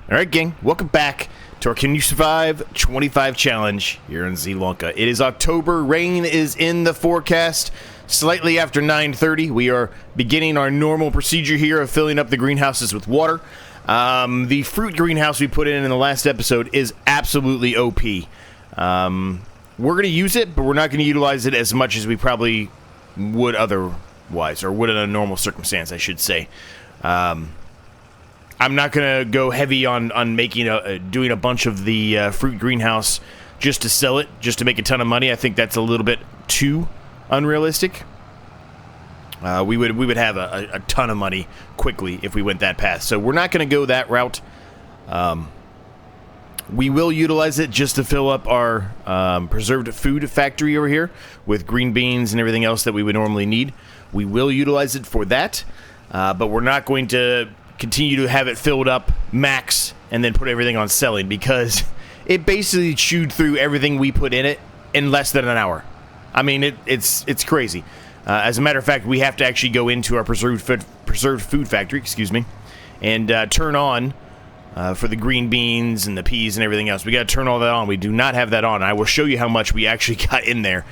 Alright gang, welcome back to our Can You Survive 25 challenge here in Zielonka. It is October, rain is in the forecast, slightly after 9:30. We are beginning our normal procedure here of filling up the greenhouses with water. The fruit greenhouse we put in the last episode is absolutely OP. We're going to use it, but we're not going to utilize it as much as we probably would otherwise, or would in a normal circumstance, I should say. I'm not going to go heavy on making doing a bunch of the fruit greenhouse just to sell it, just to make a ton of money. I think that's a little bit too unrealistic. We would have a ton of money quickly if we went that path. So we're not going to go that route. We will utilize it just to fill up our preserved food factory over here with green beans and everything else that we would normally need. We will utilize it for that, but we're not going to continue to have it filled up max and then put everything on selling, because it basically chewed through everything we put in it in less than an hour. I mean, it's crazy. As a matter of fact, we have to actually go into our preserved food factory, and turn on for the green beans and the peas and everything else. We got to turn all that on. We do not have that on. I will show you how much we actually got in there,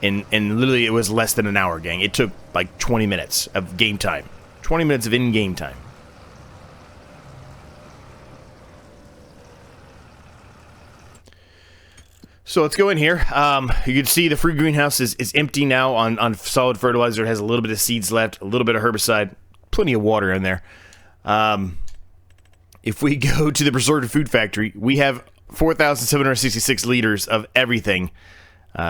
and literally it was less than an hour, gang. It took like 20 minutes of game time. 20 minutes of in-game time. So let's go in here. You can see the fruit greenhouse is empty now on solid fertilizer. It has a little bit of seeds left, a little bit of herbicide, plenty of water in there. If we go to the preserved food factory, we have 4,766 liters of everything,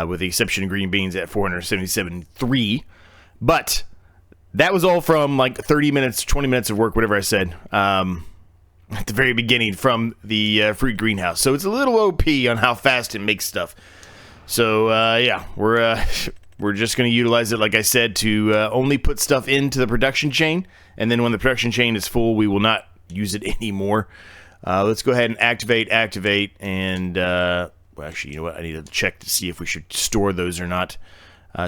with the exception of green beans at 477.3. But that was all from like 30 minutes, 20 minutes of work, whatever I said. At the very beginning from the fruit greenhouse. So it's a little OP on how fast it makes stuff. So yeah, we're just going to utilize it, like I said, to only put stuff into the production chain, and then when the production chain is full, we will not use it anymore. Let's go ahead and activate, and well, actually, you know what? I need to check to see if we should store those or not.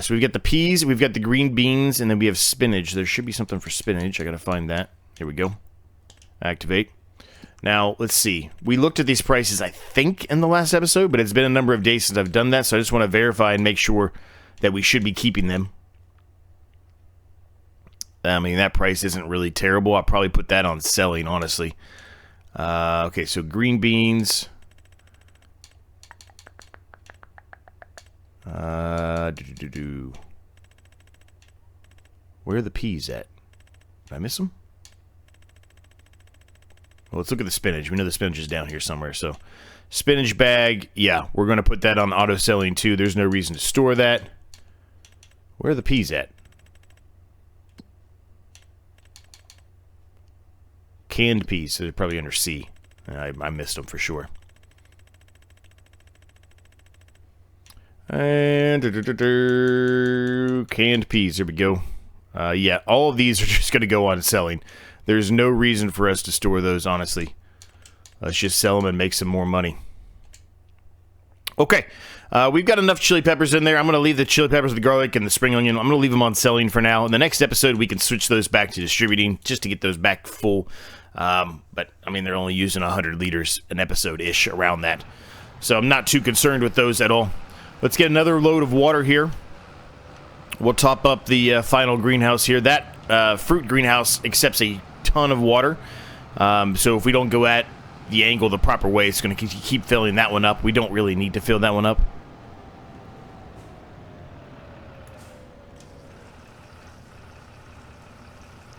So we've got the peas, we've got the green beans, and then we have spinach. There should be something for spinach. I got to find that. Here we go. Activate. Now, let's see. We looked at these prices, I think, in the last episode, but it's been a number of days since I've done that, so I just want to verify and make sure that we should be keeping them. I mean, that price isn't really terrible. I'll probably put that on selling, honestly. Okay, so green beans. Where are the peas at? Did I miss them? Well, let's look at the spinach. We know the spinach is down here somewhere. So, spinach bag, yeah, we're going to put that on auto selling too. There's no reason to store that. Where are the peas at? Canned peas, so they're probably under C. I missed them for sure. And canned peas, there we go. Yeah, all of these are just going to go on selling. There's no reason for us to store those, honestly. Let's just sell them and make some more money. Okay, we've got enough chili peppers in there. I'm going to leave the chili peppers, the garlic, and the spring onion. I'm going to leave them on selling for now. In the next episode, we can switch those back to distributing, just to get those back full. But, I mean, they're only using 100 liters an episode-ish, around that. So I'm not too concerned with those at all. Let's get another load of water here. We'll top up the final greenhouse here. That fruit greenhouse accepts a ton of water, so if we don't go at the angle the proper way, it's going to keep filling that one up. We don't really need to fill that one up.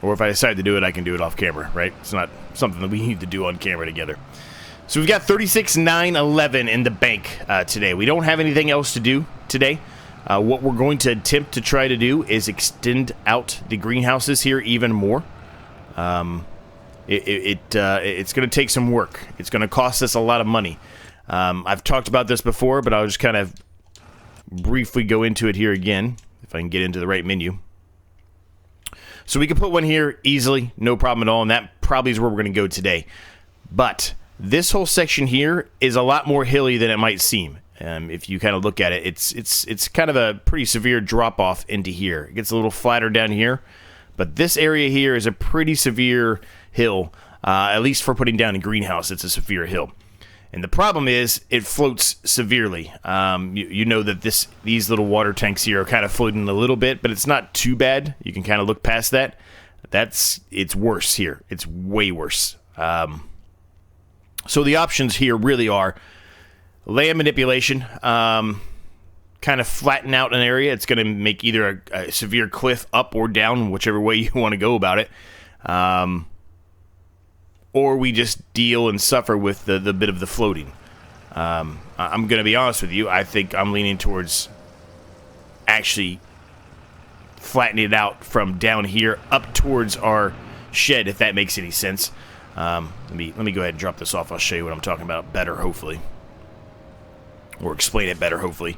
Or if I decide to do it, I can do it off camera, right? It's not something that we need to do on camera together. So we've got 36,911 in the bank today. We don't have anything else to do today. What we're going to attempt to try to do is extend out the greenhouses here even more. It's going to take some work. It's going to cost us a lot of money. I've talked about this before, but I'll just kind of briefly go into it here again, if I can get into the right menu. So we can put one here easily, no problem at all, and that probably is where we're going to go today. But this whole section here is a lot more hilly than it might seem. If you kind of look at it, it's kind of a pretty severe drop-off into here. It gets a little flatter down here. But this area here is a pretty severe hill. At least for putting down a greenhouse, it's a severe hill. And the problem is, it floats severely. You know that these little water tanks here are kind of floating a little bit, but it's not too bad. You can kind of look past that. It's worse here. It's way worse. So the options here really are land manipulation, kind of flatten out an area. It's going to make either a severe cliff up or down, whichever way you want to go about it. Or we just deal and suffer with the bit of the floating. I'm going to be honest with you. I think I'm leaning towards actually flattening it out from down here up towards our shed, if that makes any sense. Let me go ahead and drop this off. I'll show you what I'm talking about better, hopefully. Or explain it better, hopefully.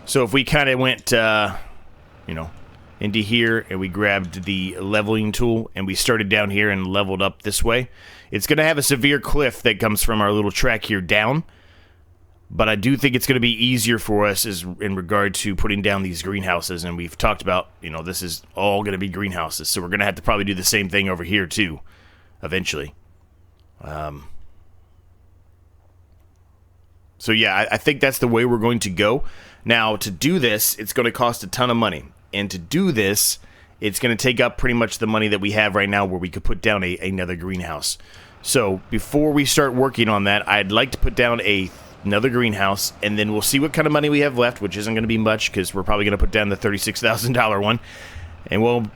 So if we kind of went, into here and we grabbed the leveling tool and we started down here and leveled up this way, it's going to have a severe cliff that comes from our little track here down. But I do think it's going to be easier for us in regard to putting down these greenhouses. And we've talked about, this is all going to be greenhouses. So we're going to have to probably do the same thing over here too, eventually. So yeah, I think that's the way we're going to go. Now, to do this, it's going to cost a ton of money. And to do this, it's going to take up pretty much the money that we have right now where we could put down another greenhouse. So before we start working on that, I'd like to put down another greenhouse, and then we'll see what kind of money we have left, which isn't going to be much because we're probably going to put down the $36,000 one. And we'll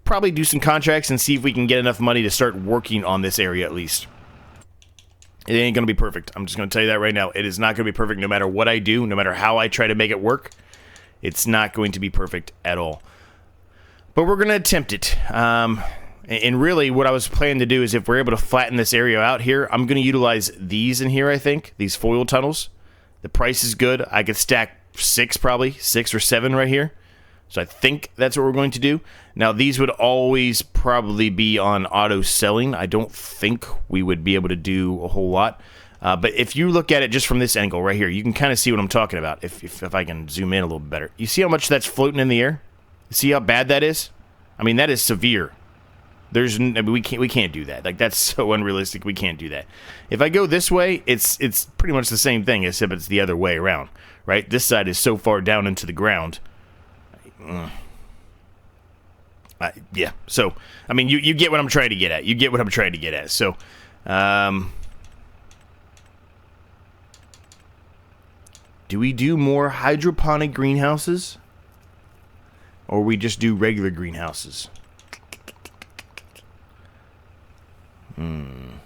probably do some contracts and see if we can get enough money to start working on this area at least. It ain't going to be perfect. I'm just going to tell you that right now. It is not going to be perfect no matter what I do, no matter how I try to make it work. It's not going to be perfect at all. But we're going to attempt it. And really, what I was planning to do is if we're able to flatten this area out here, I'm going to utilize these in here, I think. These foil tunnels. The price is good. I could stack 6 or 7 right here. So I think that's what we're going to do. Now, these would always probably be on auto selling. I don't think we would be able to do a whole lot. But if you look at it just from this angle right here, you can kind of see what I'm talking about. If I can zoom in a little bit better. You see how much that's floating in the air? See how bad that is? I mean, that is severe. We can't do that. Like, that's so unrealistic. We can't do that. If I go this way, it's pretty much the same thing, except it's the other way around, right? This side is so far down into the ground. Yeah. So, I mean, you get what I'm trying to get at. You get what I'm trying to get at. So, do we do more hydroponic greenhouses? Or we just do regular greenhouses? I'm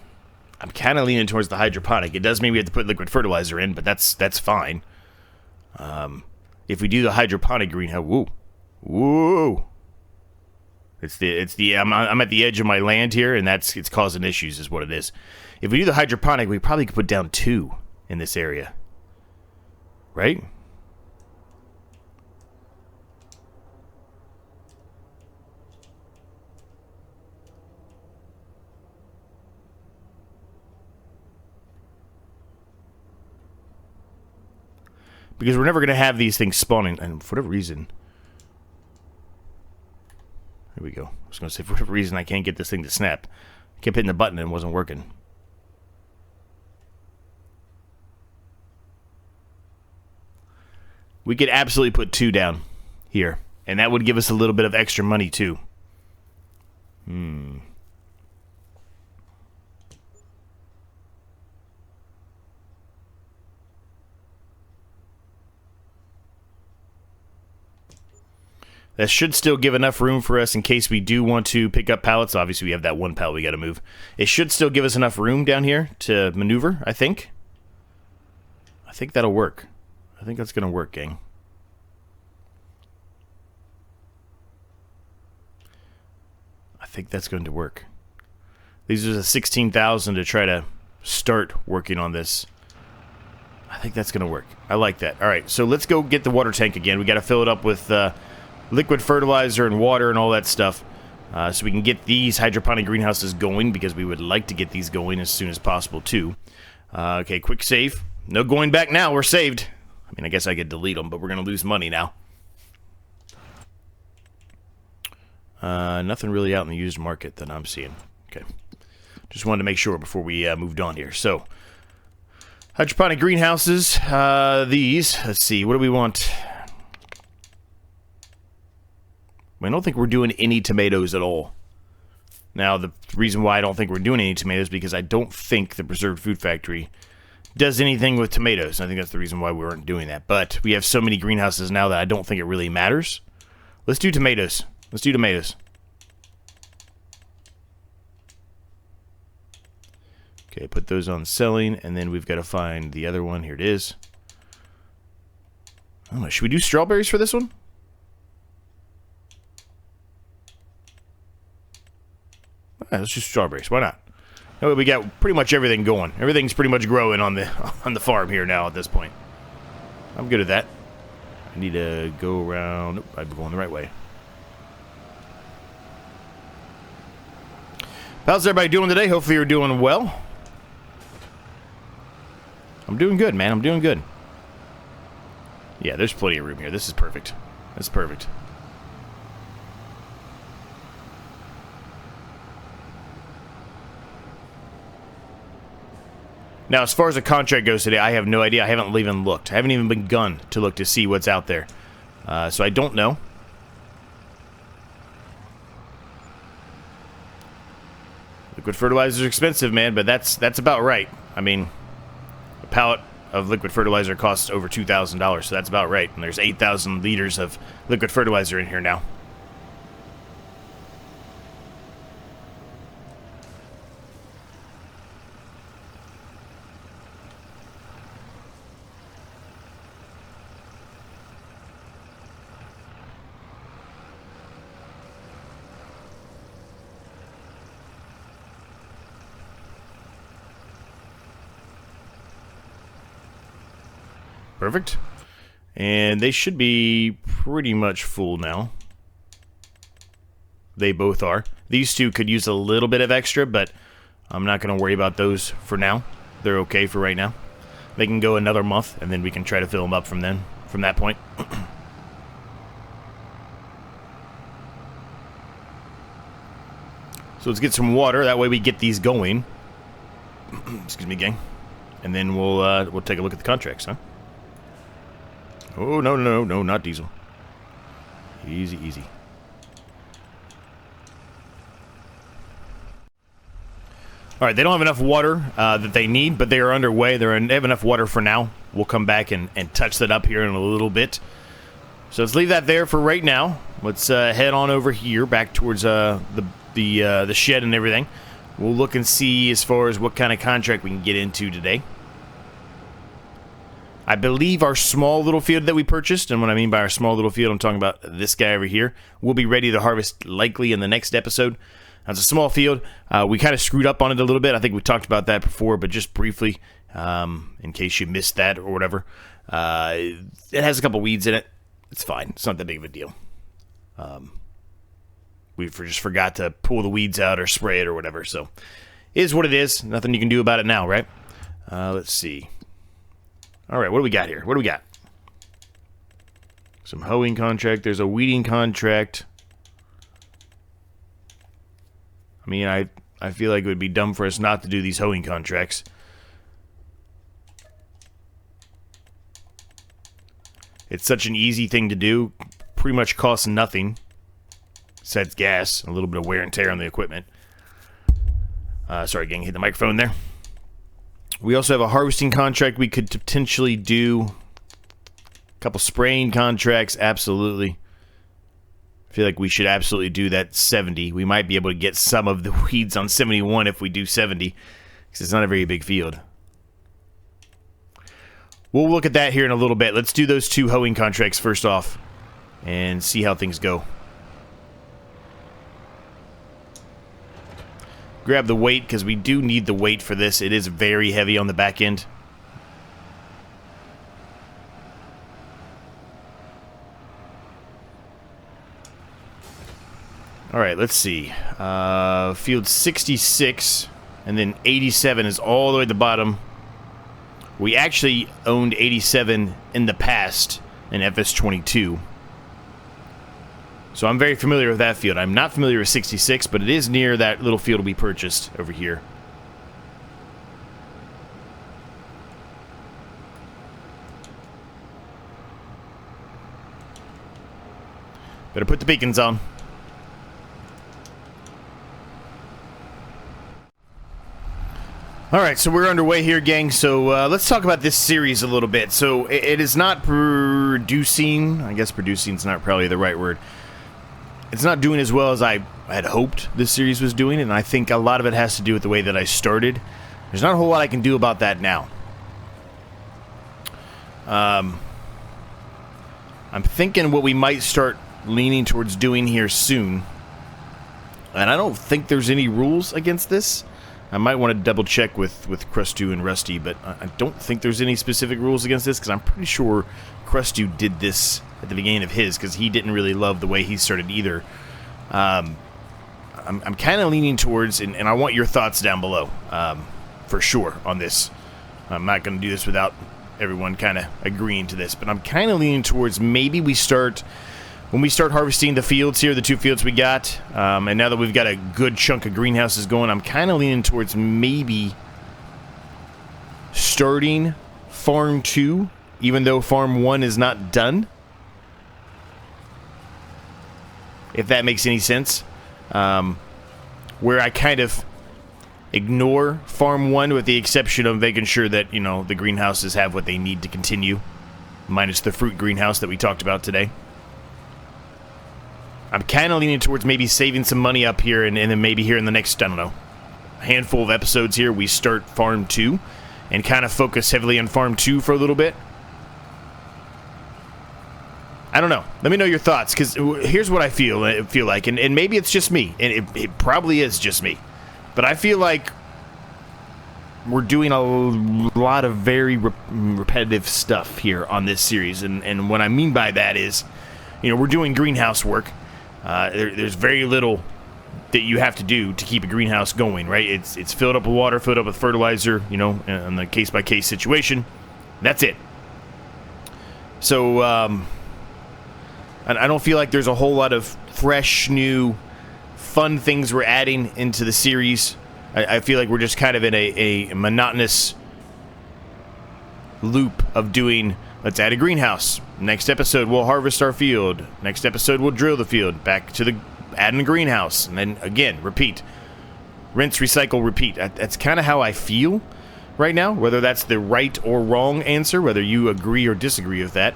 kind of leaning towards the hydroponic. It does mean we have to put liquid fertilizer in, but that's fine. If we do the hydroponic greenhouse, woo! I'm at the edge of my land here, and it's causing issues, is what it is. If we do the hydroponic, we probably could put down 2 in this area. Right? Because we're never going to have these things spawning, and for whatever reason... Here we go. I was going to say, for whatever reason, I can't get this thing to snap. I kept hitting the button and it wasn't working. We could absolutely put 2 down here. And that would give us a little bit of extra money, too. That should still give enough room for us in case we do want to pick up pallets. Obviously, we have that 1 pallet we got to move. It should still give us enough room down here to maneuver, I think. I think that'll work. I think that's going to work, gang. I think that's going to work. These are the 16,000 to try to start working on this. I think that's going to work. I like that. All right, so let's go get the water tank again. We got to fill it up with liquid fertilizer and water and all that stuff so we can get these hydroponic greenhouses going, because we would like to get these going as soon as possible too. Okay, quick save. No going back now. We're saved. I mean, I guess I could delete them, but we're going to lose money now. Nothing really out in the used market that I'm seeing. Okay. Just wanted to make sure before we moved on here. So, hydroponic greenhouses. These. Let's see. What do we want? I don't think we're doing any tomatoes at all. Now, the reason why I don't think we're doing any tomatoes is because I don't think the Preserved Food Factory does anything with tomatoes. I think that's the reason why we weren't doing that. But we have so many greenhouses now that I don't think it really matters. Let's do tomatoes. Let's do tomatoes. Okay, put those on selling, and then we've got to find the other one. Here it is. I don't know, should we do strawberries for this one? Let's do strawberries. Why not? Oh, we got pretty much everything going. Everything's pretty much growing on the farm here now at this point. I'm good at that. I need to go around. Nope, I'm going the right way. How's everybody doing today? Hopefully you're doing well. I'm doing good, man. I'm doing good. Yeah, there's plenty of room here. This is perfect. That's perfect. Now, as far as the contract goes today, I have no idea. I haven't even looked. I haven't even begun to look to see what's out there. So I don't know. Liquid fertilizer is expensive, man, but that's about right. I mean, a pallet of liquid fertilizer costs over $2,000, so that's about right. And there's 8,000 liters of liquid fertilizer in here now. Perfect. And they should be pretty much full now. They both are. These two could use a little bit of extra, but I'm not going to worry about those for now. They're okay for right now. They can go another month, and then we can try to fill them up from that point. So let's get some water. That way we get these going. Excuse me, gang. And then we'll take a look at the contracts, huh? Oh, no, not diesel. Easy, easy. All right, they don't have enough water that they need, but they are underway. They have enough water for now. We'll come back and touch that up here in a little bit. So let's leave that there for right now. Let's head on over here back towards the shed and everything. We'll look and see as far as what kind of contract we can get into today. I believe our small little field that we purchased, and what I mean by our small little field, I'm talking about this guy over here, will be ready to harvest likely in the next episode. It's a small field. We kind of screwed up on it a little bit. I think we talked about that before, but just briefly, in case you missed that or whatever. It has a couple weeds in it. It's fine. It's not that big of a deal. We just forgot to pull the weeds out or spray it or whatever, so it is what it is. Nothing you can do about it now, right? Let's see. All right, what do we got here? What do we got? Some hoeing contract. There's a weeding contract. I mean, I feel like it would be dumb for us not to do these hoeing contracts. It's such an easy thing to do. Pretty much costs nothing. Besides gas, a little bit of wear and tear on the equipment. Sorry, gang, hit the microphone there. We also have a harvesting contract we could potentially do. A couple spraying contracts, absolutely. I feel like we should absolutely do that 70. We might be able to get some of the weeds on 71 if we do 70, because it's not a very big field. We'll look at that here in a little bit. Let's do those two hoeing contracts first off and see how things go. Grab the weight, because we do need the weight for this. It is very heavy on the back end. Alright, let's see. Field 66, and then 87 is all the way at the bottom. We actually owned 87 in the past in FS22. So I'm very familiar with that field. I'm not familiar with 66, but it is near that little field we purchased over here. Better put the beacons on. Alright, so we're underway here, gang. So let's talk about this series a little bit. So it is not producing. I guess producing is not probably the right word. It's not doing as well as I had hoped this series was doing, and I think a lot of it has to do with the way that I started. There's not a whole lot I can do about that now. I'm thinking what we might start leaning towards doing here soon, and I don't think there's any rules against this. I might want to double check with Crustu and Rusty, but I don't think there's any specific rules against this, because I'm pretty sure Crustu did this at the beginning of his, because he didn't really love the way he started either. I'm kind of leaning towards, and I want your thoughts down below, for sure, on this. I'm not going to do this without everyone kind of agreeing to this, but I'm kind of leaning towards maybe we start... When we start harvesting the fields here, the 2 fields we got, and now that we've got a good chunk of greenhouses going, I'm kind of leaning towards maybe starting Farm 2, even though Farm 1 is not done. If that makes any sense. Where I kind of ignore Farm 1 with the exception of making sure that, you know, the greenhouses have what they need to continue. Minus the fruit greenhouse that we talked about today. I'm kind of leaning towards maybe saving some money up here, and then maybe here in the next, I don't know, handful of episodes here, we start Farm 2 and kind of focus heavily on Farm 2 for a little bit. I don't know. Let me know your thoughts, because here's what I feel like, and maybe it's just me, and it probably is just me, but I feel like we're doing a lot of very repetitive stuff here on this series, and what I mean by that is, you know, we're doing greenhouse work. There's very little that you have to do to keep a greenhouse going, right? It's filled up with water, filled up with fertilizer, you know, in the case-by-case situation. That's it. So, I don't feel like there's a whole lot of fresh, new, fun things we're adding into the series. I feel like we're just kind of in a monotonous loop of doing... Let's add a greenhouse. Next episode, we'll harvest our field. Next episode, we'll drill the field. Back to the adding a greenhouse. And then, again, repeat. Rinse, recycle, repeat. That's kind of how I feel right now. Whether that's the right or wrong answer, whether you agree or disagree with that.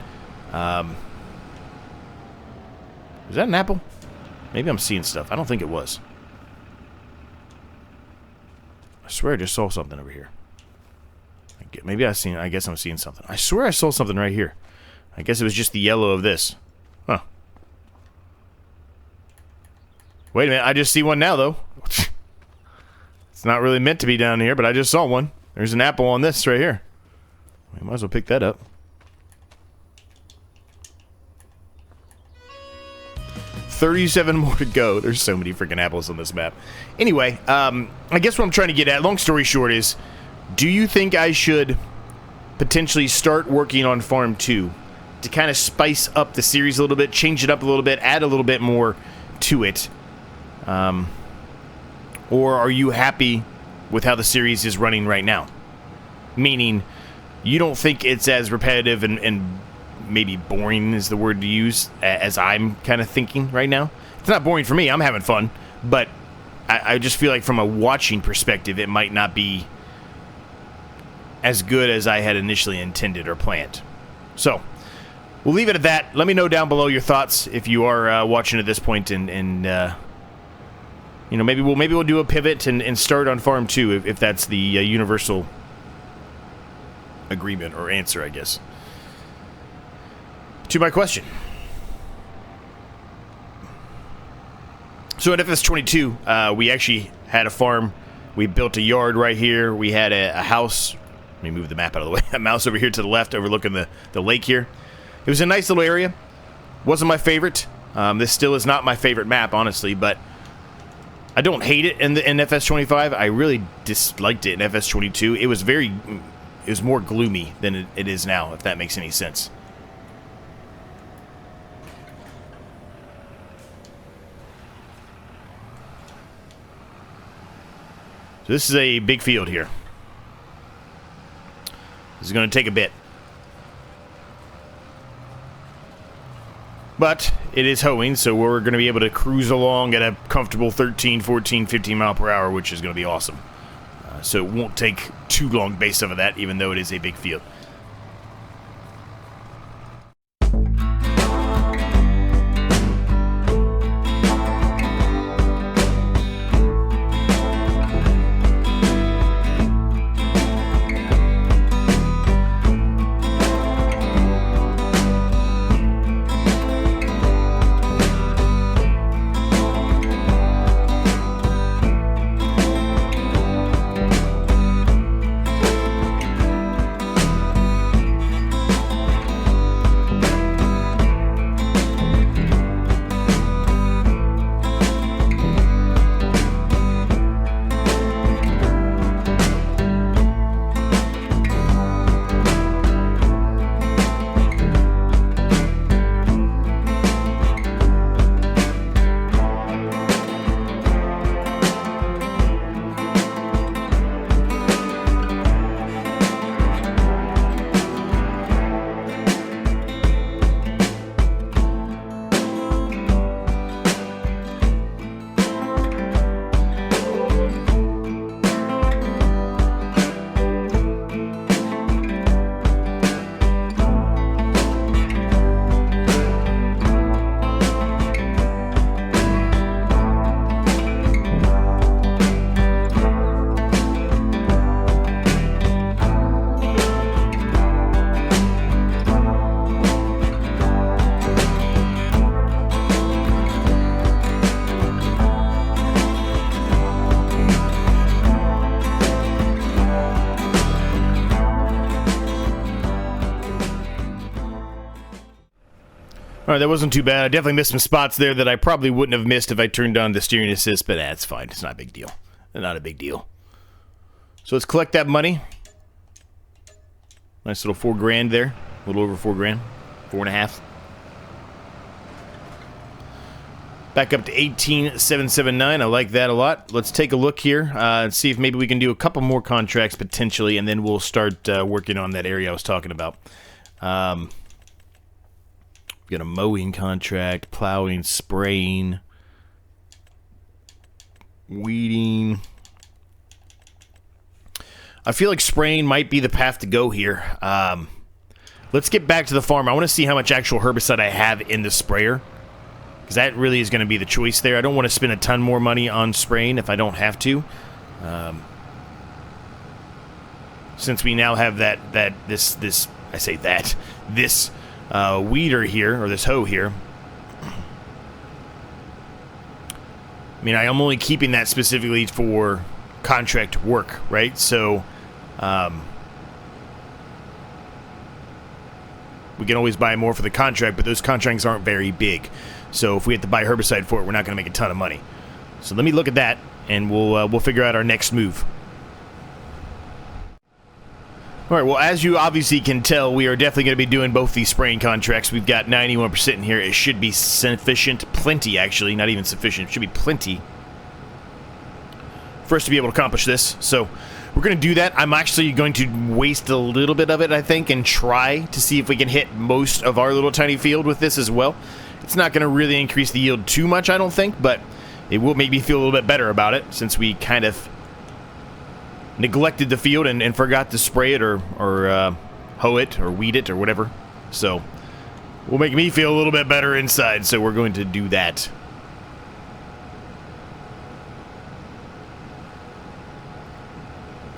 Is that an apple? Maybe I'm seeing stuff. I don't think it was. I swear I just saw something over here. Maybe I guess I'm seeing something. I swear I saw something right here. I guess it was just the yellow of this. Huh. Wait a minute, I just see one now, though. It's not really meant to be down here, but I just saw one. There's an apple on this right here. We might as well pick that up. 37 more to go. There's so many freaking apples on this map. Anyway, I guess what I'm trying to get at, long story short, is... Do you think I should potentially start working on Farm 2 to kind of spice up the series a little bit, change it up a little bit, add a little bit more to it? Or are you happy with how the series is running right now? Meaning, you don't think it's as repetitive and maybe boring is the word to use as I'm kind of thinking right now? It's not boring for me. I'm having fun. But I just feel like from a watching perspective, it might not be as good as I had initially intended or planned. So, we'll leave it at that. Let me know down below your thoughts if you are watching at this point, and you know, maybe we'll do a pivot and start on Farm 2 if that's the universal agreement or answer, I guess, to my question. So at FS22, we actually had a farm. We built a yard right here. We had a house. Let me move the map out of the way. A mouse over here to the left overlooking the lake here. It was a nice little area. Wasn't my favorite. This still is not my favorite map, honestly, but I don't hate it in FS25. I really disliked it in FS22. It was more gloomy than it is now, if that makes any sense. So this is a big field here. This is going to take a bit. But it is hoeing, so we're going to be able to cruise along at a comfortable 13, 14, 15 mile per hour, which is going to be awesome. So it won't take too long based off of that, even though it is a big field. Alright, that wasn't too bad. I definitely missed some spots there that I probably wouldn't have missed if I turned on the steering assist, but that's fine. It's not a big deal. Not a big deal. So let's collect that money. Nice little $4,000 there. A little over $4,000. 4.5. Back up to 18,779. I like that a lot. Let's take a look here and see if maybe we can do a couple more contracts potentially, and then we'll start working on that area I was talking about. We got a mowing contract, plowing, spraying, weeding. I feel like spraying might be the path to go here. Let's get back to the farm. I want to see how much actual herbicide I have in the sprayer, because that really is going to be the choice there. I don't want to spend a ton more money on spraying if I don't have to. Since we now have this weeder here, or this hoe here. I mean, I am only keeping that specifically for contract work, right? So, we can always buy more for the contract, but those contracts aren't very big. So if we have to buy herbicide for it, we're not going to make a ton of money. So let me look at that, and we'll figure out our next move. All right, well, as you obviously can tell, we are definitely going to be doing both these spraying contracts. We've got 91% in here. It should be sufficient, plenty actually, not even sufficient. It should be plenty for us to be able to accomplish this. So we're going to do that. I'm actually going to waste a little bit of it, I think, and try to see if we can hit most of our little tiny field with this as well. It's not going to really increase the yield too much, I don't think, but it will make me feel a little bit better about it, since we kind of neglected the field and forgot to spray it or hoe it or weed it or whatever. So will make me feel a little bit better inside, so we're going to do that.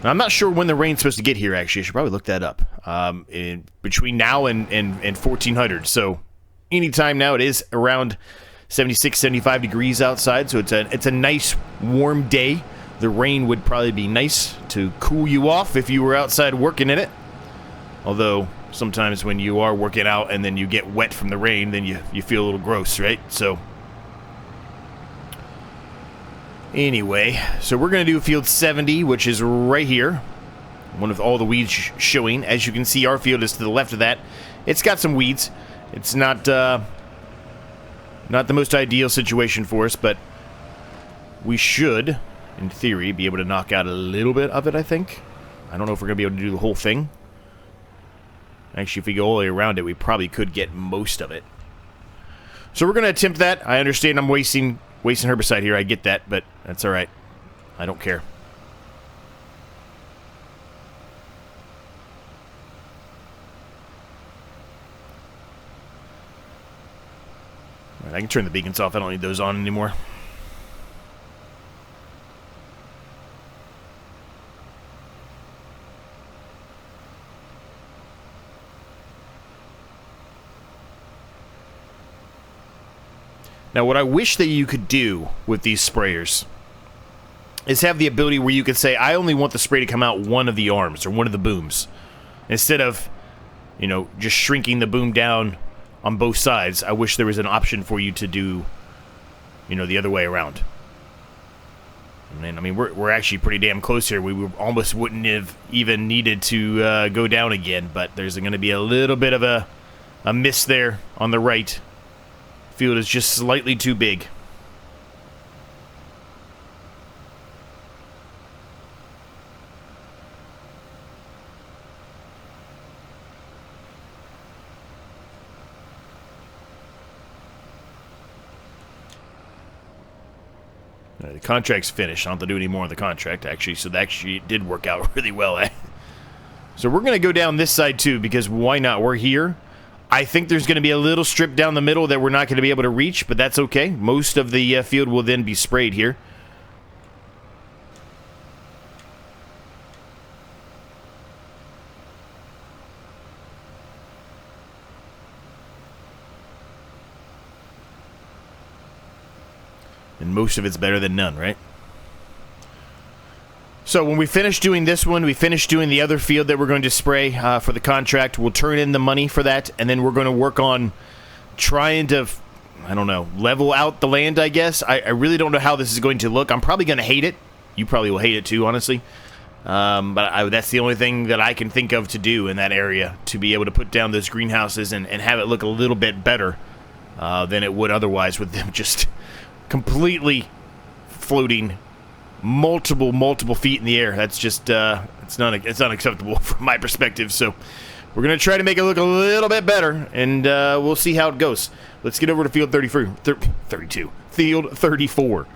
Now, I'm not sure when the rain's supposed to get here, actually. I should probably look that up. Between now and 1400, so anytime now. It is around 76, 75 degrees outside, so it's a nice warm day. The rain would probably be nice to cool you off if you were outside working in it. Although, sometimes when you are working out and then you get wet from the rain, then you feel a little gross, right? So, anyway, so we're going to do field 70, which is right here. One with all the weeds showing. As you can see, our field is to the left of that. It's got some weeds. It's not the most ideal situation for us, but we should in theory, be able to knock out a little bit of it, I think. I don't know if we're going to be able to do the whole thing. Actually, if we go all the way around it, we probably could get most of it. So we're going to attempt that. I understand I'm wasting herbicide here. I get that, but that's all right. I don't care. All right, I can turn the beacons off. I don't need those on anymore. Now, what I wish that you could do with these sprayers is have the ability where you could say, I only want the spray to come out one of the arms or one of the booms. Instead of, you know, just shrinking the boom down on both sides, I wish there was an option for you to do, you know, the other way around. And I mean, we're actually pretty damn close here. We almost wouldn't have even needed to go down again, but there's going to be a little bit of a miss there on the right. Field is just slightly too big. The contract's finished. I don't have to do any more on the contract, actually, so that actually did work out really well. So we're going to go down this side, too, because why not? We're here. I think there's going to be a little strip down the middle that we're not going to be able to reach, but that's okay. Most of the field will then be sprayed here. And most of it's better than none, right? So when we finish doing this one, we finish doing the other field that we're going to spray for the contract. We'll turn in the money for that, and then we're going to work on trying to, I don't know, level out the land, I guess. I really don't know how this is going to look. I'm probably going to hate it. You probably will hate it too, honestly. But that's the only thing that I can think of to do in that area, to be able to put down those greenhouses and have it look a little bit better than it would otherwise, with them just completely floating multiple feet in the air. That's just it's not acceptable from my perspective. So we're gonna try to make it look a little bit better, and we'll see how it goes. Let's get over to field 32, field 34.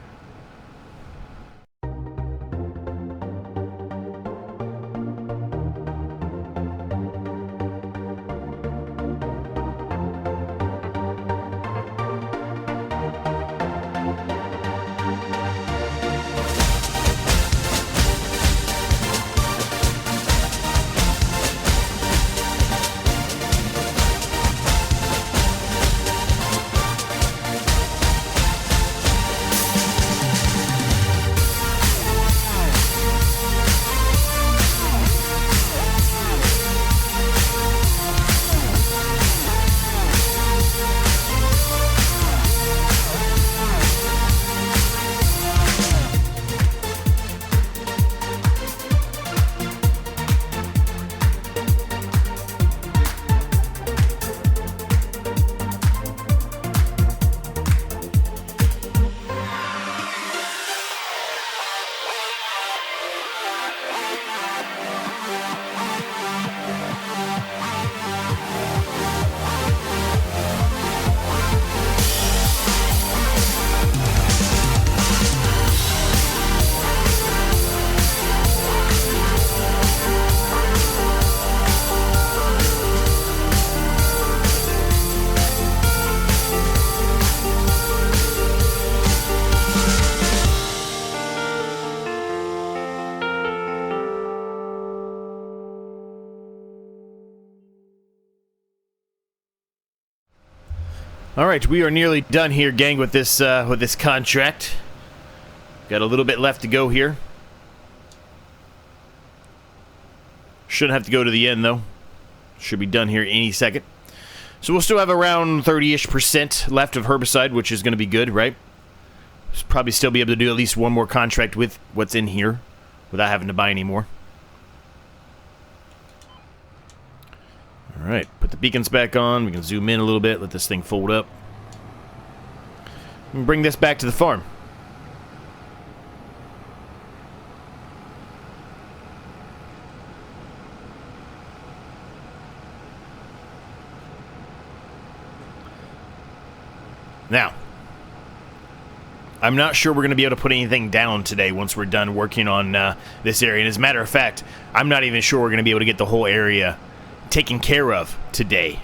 All right, we are nearly done here, gang, with this contract. Got a little bit left to go here. Shouldn't have to go to the end, though. Should be done here any second. So we'll still have around 30-ish% left of herbicide, which is going to be good, right? Probably still be able to do at least one more contract with what's in here without having to buy any more. All right, put the beacons back on. We can zoom in a little bit, let this thing fold up. And bring this back to the farm. Now, I'm not sure we're going to be able to put anything down today once we're done working on this area. And as a matter of fact, I'm not even sure we're going to be able to get the whole area taken care of today.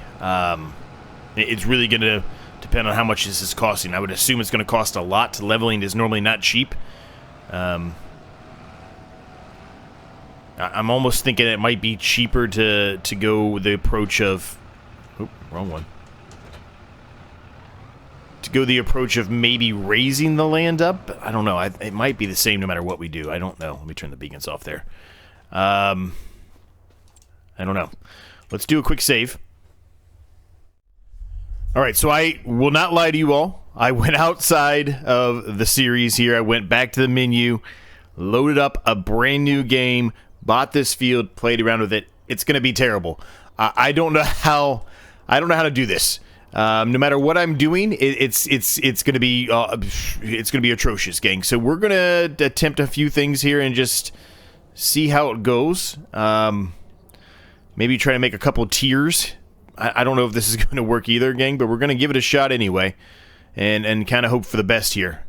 It's really going to depend on how much this is costing. I would assume it's going to cost a lot. Leveling is normally not cheap. I'm almost thinking it might be cheaper to go the approach of... Oh, wrong one. To go the approach of maybe raising the land up. I don't know. It might be the same no matter what we do. I don't know. Let me turn the beacons off there. I don't know. Let's do a quick save. Alright, so I will not lie to you all. I went outside of the series here. I went back to the menu, loaded up a brand new game, bought this field, played around with it. It's going to be terrible. I don't know how to do this. No matter what I'm doing, it's going to be atrocious, gang. So we're going to attempt a few things here and just see how it goes. Maybe try to make a couple tiers. I don't know if this is going to work either, gang, but we're going to give it a shot anyway, and kind of hope for the best here.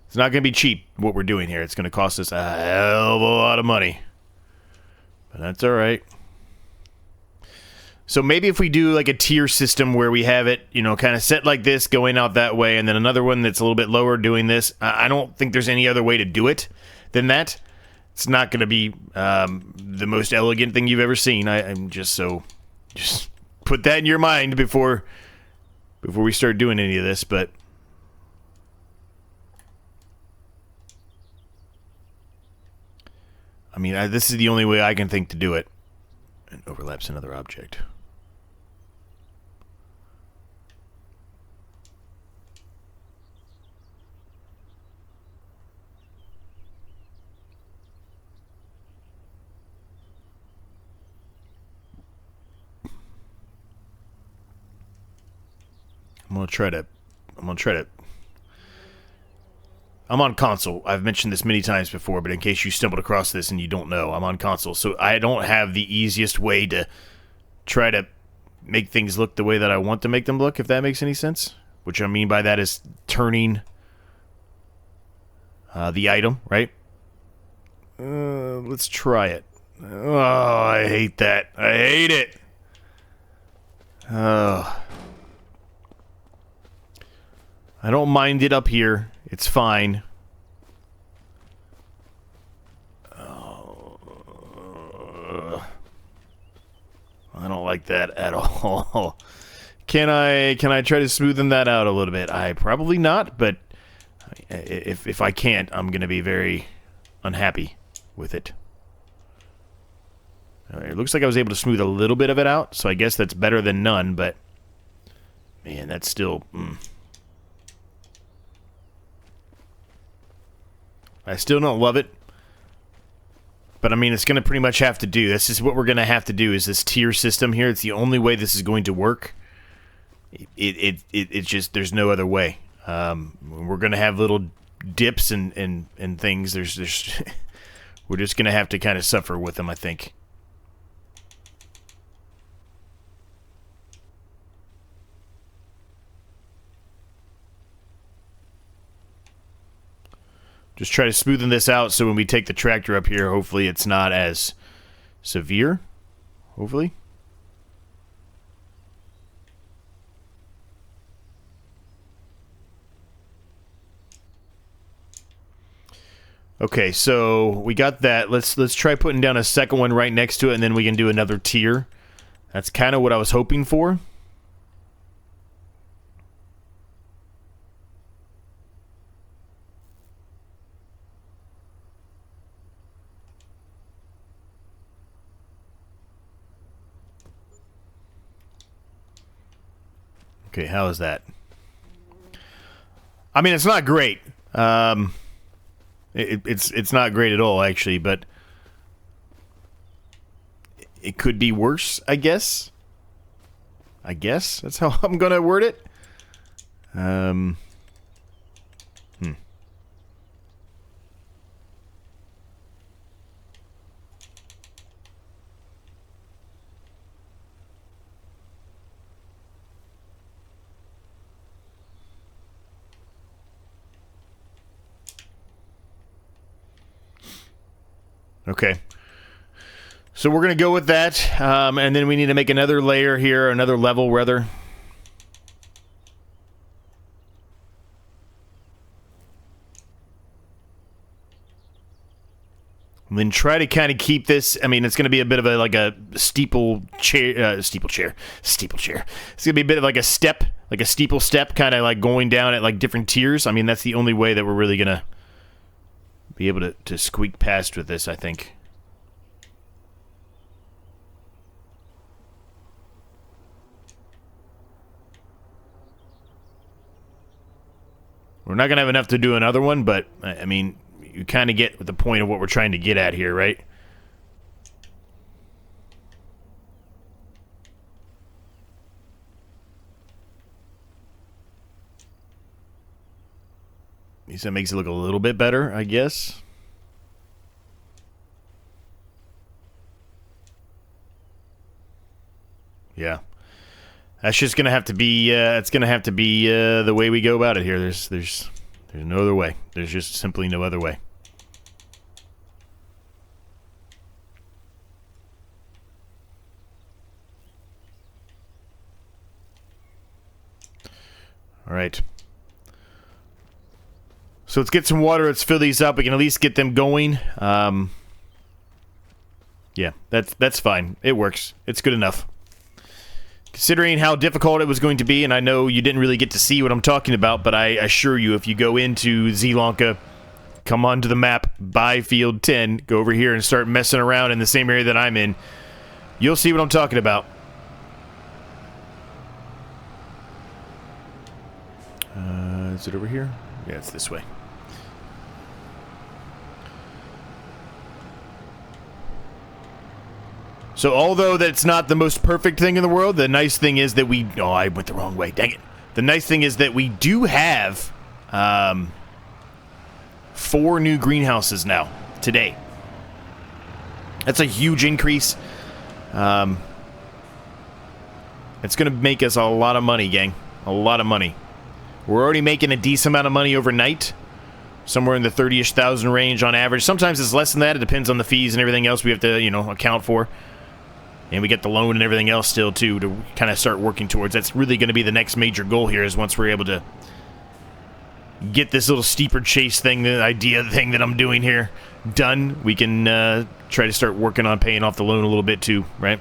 It's not going to be cheap, what we're doing here. It's going to cost us a hell of a lot of money. But that's all right. So maybe if we do like a tier system where we have it, kind of set like this, going out that way, and then another one that's a little bit lower doing this. I don't think there's any other way to do it than that. It's not going to be the most elegant thing you've ever seen. I'm just put that in your mind before we start doing any of this, but... I mean, this is the only way I can think to do it. And overlaps another object. I'm gonna try to I'm on console. I've mentioned this many times before, but in case you stumbled across this and you don't know, I'm on console. So I don't have the easiest way to try to make things look the way that I want to make them look, if that makes any sense. Which I mean by that is turning the item, right? Let's try it. Oh, I hate that. I hate it. I don't mind it up here. It's fine. I don't like that at all. Can I try to smoothen that out a little bit? Probably not, but if I can't, I'm going to be very unhappy with it. All right, it looks like I was able to smooth a little bit of it out, so I guess that's better than none, but man, that's still... I still don't love it. But I mean, it's going to pretty much have to do. This is what we're going to have to do, is this tier system here. It's the only way this is going to work. It's just, there's no other way. We're going to have little dips and things. There's we're just going to have to kind of suffer with them, I think. Just try to smoothen this out so when we take the tractor up here, hopefully it's not as severe. Hopefully. Okay, so we got that. Let's try putting down a second one right next to it, and then we can do another tier. That's kind of what I was hoping for. Okay, how is that? I mean, it's not great. It's not great at all, actually, but it could be worse, I guess. I guess that's how I'm gonna word it. Okay. So we're going to go with that, and then we need to make another layer here, another level, rather. And then try to kind of keep this. I mean, it's going to be a bit of a steeple chair. It's going to be a bit of like a step, like a steeple step, kind of like going down at like different tiers. I mean, that's the only way that we're really going to be able to squeak past with this, I think. We're not going to have enough to do another one, but, I mean, you kind of get the point of what we're trying to get at here, right? At least that makes it look a little bit better, I guess. Yeah. That's just gonna have to be. It's gonna have to be the way we go about it here. There's no other way. There's just simply no other way. All right. So let's get some water. Let's fill these up. We can at least get them going. Yeah, that's fine. It works. It's good enough. Considering how difficult it was going to be, and I know you didn't really get to see what I'm talking about, but I assure you, if you go into Zielonka, come onto the map, buy Field 10, go over here and start messing around in the same area that I'm in, you'll see what I'm talking about. Is it over here? Yeah, it's this way. So although that's not the most perfect thing in the world, the nice thing is that we... Oh, I went the wrong way. Dang it. The nice thing is that we do have 4 new greenhouses now, today. That's a huge increase. It's going to make us a lot of money, gang. A lot of money. We're already making a decent amount of money overnight. Somewhere in the 30-ish thousand range on average. Sometimes it's less than that. It depends on the fees and everything else we have to, you know, account for. And we get the loan and everything else still, too, to kind of start working towards. That's really going to be the next major goal here, is once we're able to get this little steeper chase thing, the idea thing that I'm doing here, done. We can try to start working on paying off the loan a little bit, too, right?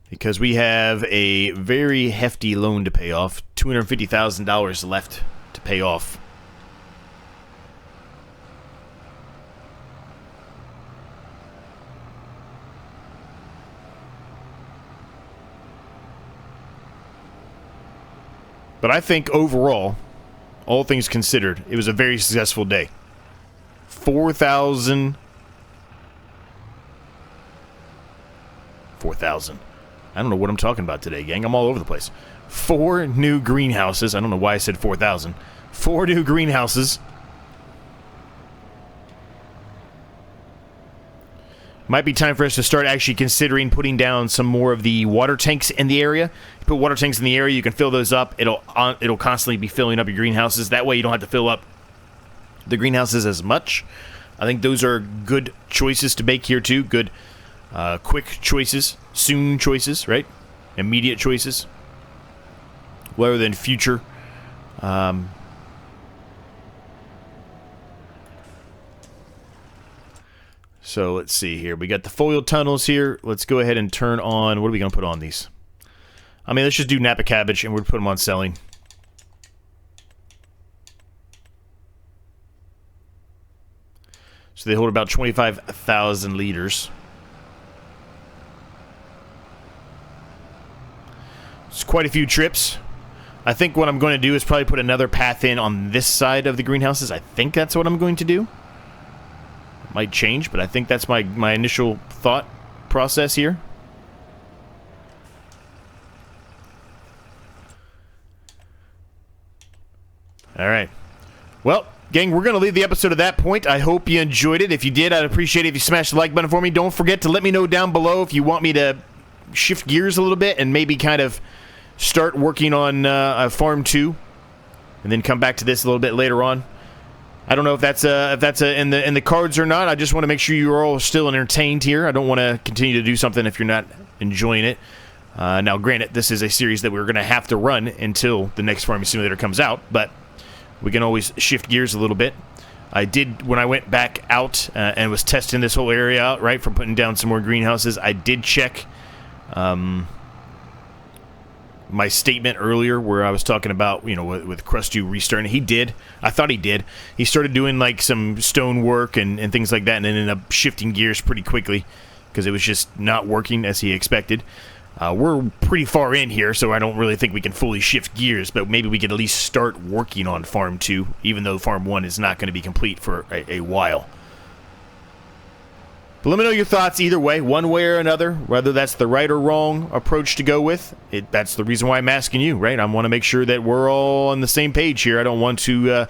Because we have a very hefty loan to pay off. $250,000 left to pay off. But I think overall, all things considered, it was a very successful day. 4,000. I don't know what I'm talking about today, gang. I'm all over the place. 4 new greenhouses. I don't know why I said 4,000. 4 new greenhouses. Might be time for us to start actually considering putting down some more of the water tanks in the area. You put water tanks in the area, you can fill those up. It'll constantly be filling up your greenhouses. That way you don't have to fill up the greenhouses as much. I think those are good choices to make here too. Good, quick choices. Soon choices, right? Immediate choices. Rather than future. So let's see here. We got the foil tunnels here. Let's go ahead and turn on... What are we going to put on these? I mean, let's just do Napa cabbage and we'll put them on selling. So they hold about 25,000 liters. It's quite a few trips. I think what I'm going to do is probably put another path in on this side of the greenhouses. I think that's what I'm going to do. Might change, but I think that's my initial thought process here. All right. Well, gang, we're going to leave the episode at that point. I hope you enjoyed it. If you did, I'd appreciate it if you smash the like button for me. Don't forget to let me know down below if you want me to shift gears a little bit and maybe kind of start working on Farm 2 and then come back to this a little bit later on. I don't know if that's in the cards or not. I just want to make sure you're all still entertained here. I don't want to continue to do something if you're not enjoying it. Now, granted, this is a series that we're going to have to run until the next Farming Simulator comes out, but we can always shift gears a little bit. I did, when I went back out and was testing this whole area out, right, for putting down some more greenhouses, I did check my statement earlier where I was talking about, you know, with Crustu restarting. He did. I thought he did. He started doing, like, some stone work and things like that, and then ended up shifting gears pretty quickly because it was just not working as he expected. We're pretty far in here, so I don't really think we can fully shift gears, but maybe we could at least start working on Farm 2, even though Farm 1 is not going to be complete for a while. But let me know your thoughts either way, one way or another, whether that's the right or wrong approach to go with. That's the reason why I'm asking you, right? I want to make sure that we're all on the same page here. I don't want to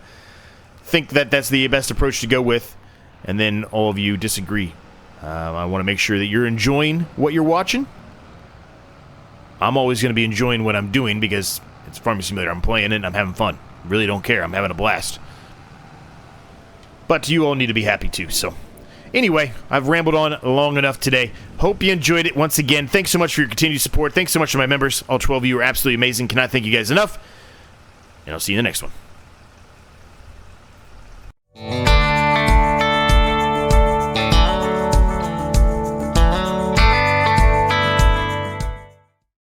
think that that's the best approach to go with, and then all of you disagree. I want to make sure that you're enjoying what you're watching. I'm always going to be enjoying what I'm doing because it's Farming Simulator. I'm playing it and I'm having fun. Really don't care. I'm having a blast. But you all need to be happy too, so... Anyway, I've rambled on long enough today. Hope you enjoyed it once again. Thanks so much for your continued support. Thanks so much to my members. All 12 of you are absolutely amazing. Cannot thank you guys enough. And I'll see you in the next one.